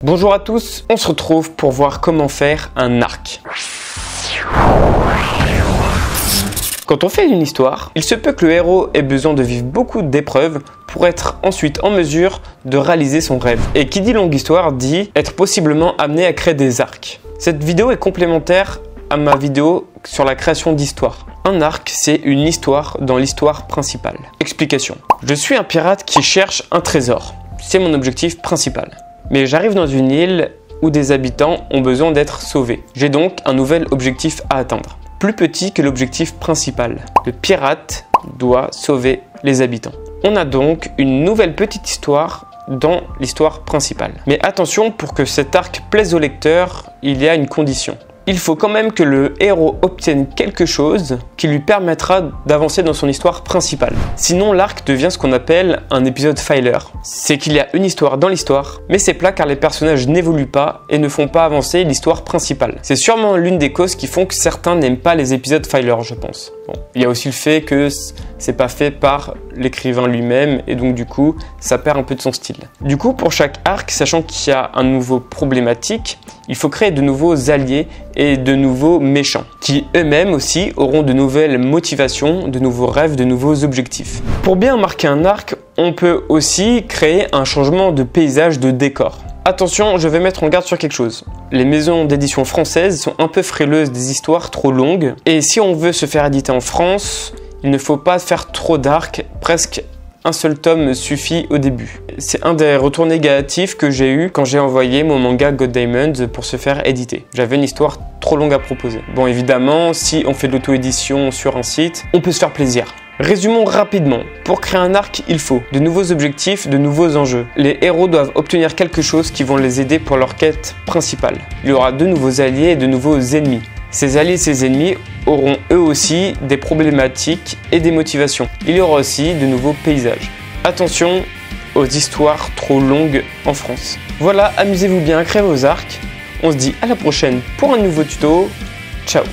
Bonjour à tous, on se retrouve pour voir comment faire un arc. Quand on fait une histoire, il se peut que le héros ait besoin de vivre beaucoup d'épreuves pour être ensuite en mesure de réaliser son rêve. Et qui dit longue histoire dit être possiblement amené à créer des arcs. Cette vidéo est complémentaire à ma vidéo sur la création d'histoires. Un arc, c'est une histoire dans l'histoire principale. Explication. Je suis un pirate qui cherche un trésor. C'est mon objectif principal. Mais j'arrive dans une île où des habitants ont besoin d'être sauvés. J'ai donc un nouvel objectif à atteindre, plus petit que l'objectif principal. Le pirate doit sauver les habitants. On a donc une nouvelle petite histoire dans l'histoire principale. Mais attention, pour que cet arc plaise au lecteur, il y a une condition. Il faut quand même que le héros obtienne quelque chose qui lui permettra d'avancer dans son histoire principale. Sinon, l'arc devient ce qu'on appelle un épisode filler. C'est qu'il y a une histoire dans l'histoire, mais c'est plat car les personnages n'évoluent pas et ne font pas avancer l'histoire principale. C'est sûrement l'une des causes qui font que certains n'aiment pas les épisodes filler, je pense. Bon. Il y a aussi le fait que c'est pas fait par l'écrivain lui-même et donc du coup, ça perd un peu de son style. Du coup, pour chaque arc, sachant qu'il y a un nouveau problématique, il faut créer de nouveaux alliés et de nouveaux méchants, qui eux-mêmes aussi auront de nouvelles motivations, de nouveaux rêves, de nouveaux objectifs. Pour bien marquer un arc, on peut aussi créer un changement de paysage, de décor. Attention, je vais mettre en garde sur quelque chose. Les maisons d'édition françaises sont un peu frileuses des histoires trop longues, et si on veut se faire éditer en France, il ne faut pas faire trop d'arcs, presque un seul tome suffit au début. C'est un des retours négatifs que j'ai eu quand j'ai envoyé mon manga God Diamond pour se faire éditer. J'avais une histoire trop longue à proposer. Bon, évidemment, si on fait de l'auto-édition sur un site, on peut se faire plaisir. Résumons rapidement. Pour créer un arc, il faut de nouveaux objectifs, de nouveaux enjeux. Les héros doivent obtenir quelque chose qui vont les aider pour leur quête principale. Il y aura de nouveaux alliés et de nouveaux ennemis. Ces alliés et ces ennemis auront eux aussi des problématiques et des motivations. Il y aura aussi de nouveaux paysages. Attention aux histoires trop longues en France. Voilà, amusez-vous bien à créer vos arcs. On se dit à la prochaine pour un nouveau tuto. Ciao!